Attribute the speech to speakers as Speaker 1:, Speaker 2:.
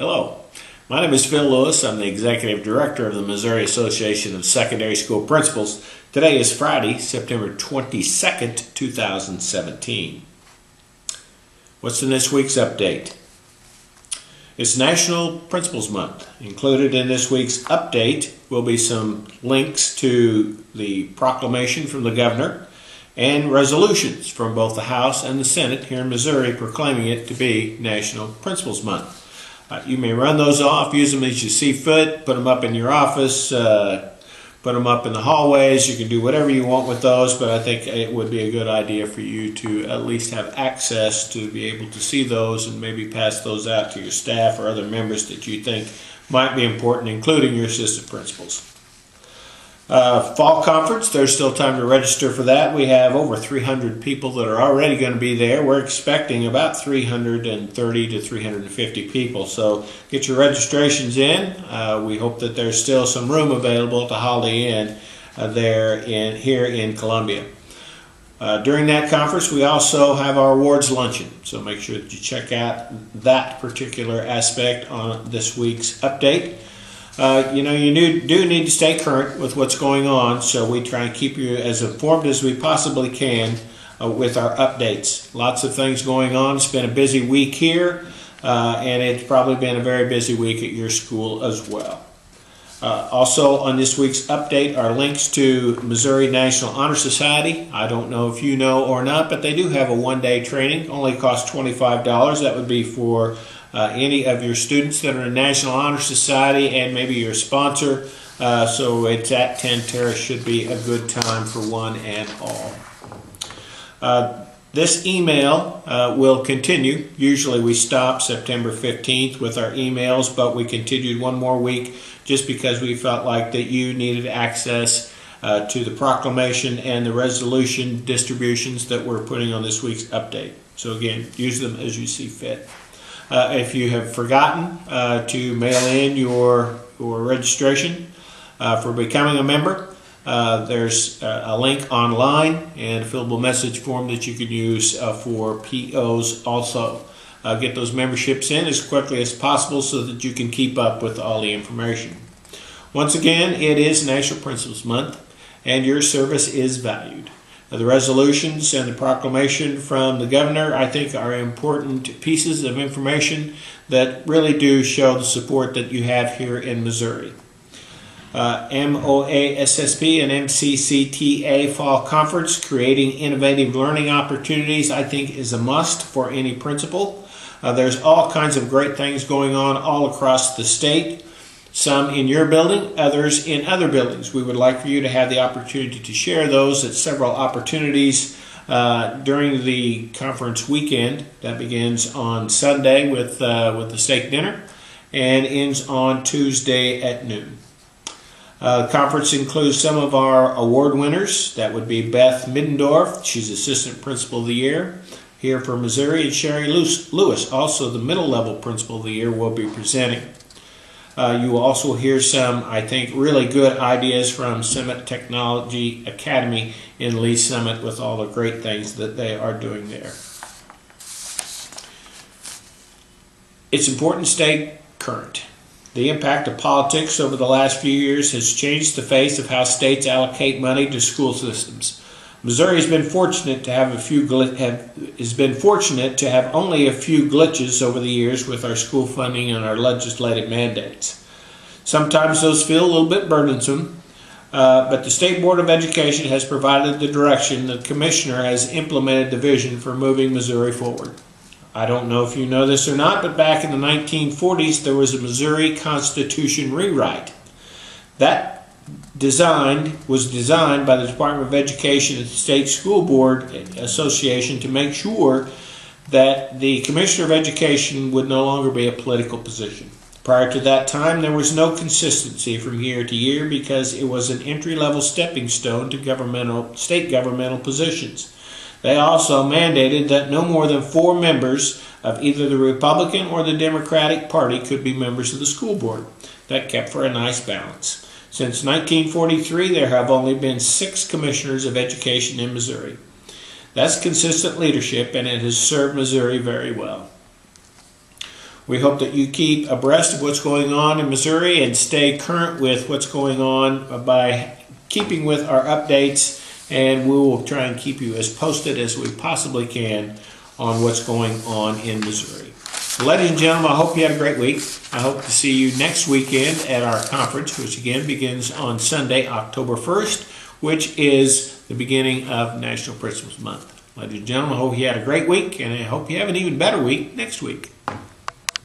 Speaker 1: Hello, my name is Phil Lewis. I'm the Executive Director of the Missouri Association of Secondary School Principals. Today is Friday, September 22nd, 2017. What's in this week's update? It's National Principals Month. Included in this week's update will be some links to the proclamation from the governor and resolutions from both the House and the Senate here in Missouri proclaiming it to be National Principals Month. You may run those off, use them as you see fit, put them up in your office, put them up in the hallways. You can do whatever you want with those, but I think it would be a good idea for you to at least have access to be able to see those and maybe pass those out to your staff or other members that you think might be important, including your assistant principals. Fall conference, there's still time to register for that. We have over 300 people that are already going to be there. We're expecting about 330 to 350 people. So get your registrations in. We hope that there's still some room available at the Holiday Inn here in Columbia. During that conference, we also have our awards luncheon. So make sure that you check out that particular aspect on this week's update. You do need to stay current with what's going on, so we try and keep you as informed as we possibly can with our updates. Lots of things going on. It's been a busy week here, and it's probably been a very busy week at your school as well. Also on this week's update are links to Missouri National Honor Society. I don't know if you know or not, but they do have a one-day training. Only costs $25. That would be for any of your students that are in National Honor Society and maybe your sponsor. So it's at 10 Terrace. Should be a good time for one and all. This email will continue. Usually we stop September 15th with our emails, but we continued one more week just because we felt like that you needed access to the proclamation and the resolution distributions that we're putting on this week's update. So again, use them as you see fit. If you have forgotten to mail in your registration for becoming a member, there's a link online and a fillable message form that you can use for POs also. Get those memberships in as quickly as possible so that you can keep up with all the information. Once again, it is National Principals Month and your service is valued. The resolutions and the proclamation from the governor, I think, are important pieces of information that really do show the support that you have here in Missouri. MOASSP and MCCTA Fall Conference, Creating Innovative Learning Opportunities, I think is a must for any principal. There's all kinds of great things going on all across the state. Some in your building, others in other buildings. We would like for you to have the opportunity to share those at several opportunities during the conference weekend. That begins on Sunday with the steak dinner and ends on Tuesday at noon. The conference includes some of our award winners. That would be Beth Middendorf. She's Assistant Principal of the Year here for Missouri. And Sherry Lewis, also the Middle Level Principal of the Year, will be presenting. You will also hear some, I think, really good ideas from Sept Technology Academy in Lee Summit with all the great things that they are doing there. It's important to stay current. The impact of politics over the last few years has changed the face of how states allocate money to school systems. Missouri has been fortunate to have only a few glitches over the years with our school funding and our legislative mandates. Sometimes those feel a little bit burdensome, but the State Board of Education has provided the direction. The Commissioner has implemented the vision for moving Missouri forward. I don't know if you know this or not, but back in the 1940s there was a Missouri Constitution rewrite. That was designed by the Department of Education and the State School Board Association to make sure that the Commissioner of Education would no longer be a political position. Prior to that time, there was no consistency from year to year because it was an entry-level stepping stone to state governmental positions. They also mandated that no more than 4 members of either the Republican or the Democratic Party could be members of the school board. That kept for a nice balance. Since 1943, there have only been 6 commissioners of education in Missouri. That's consistent leadership, and it has served Missouri very well. We hope that you keep abreast of what's going on in Missouri and stay current with what's going on by keeping with our updates, and we will try and keep you as posted as we possibly can on what's going on in Missouri. So, ladies and gentlemen, I hope you had a great week. I hope to see you next weekend at our conference, which again begins on Sunday, October 1st, which is the beginning of National Principals Month. Ladies and gentlemen, I hope you had a great week, and I hope you have an even better week next week.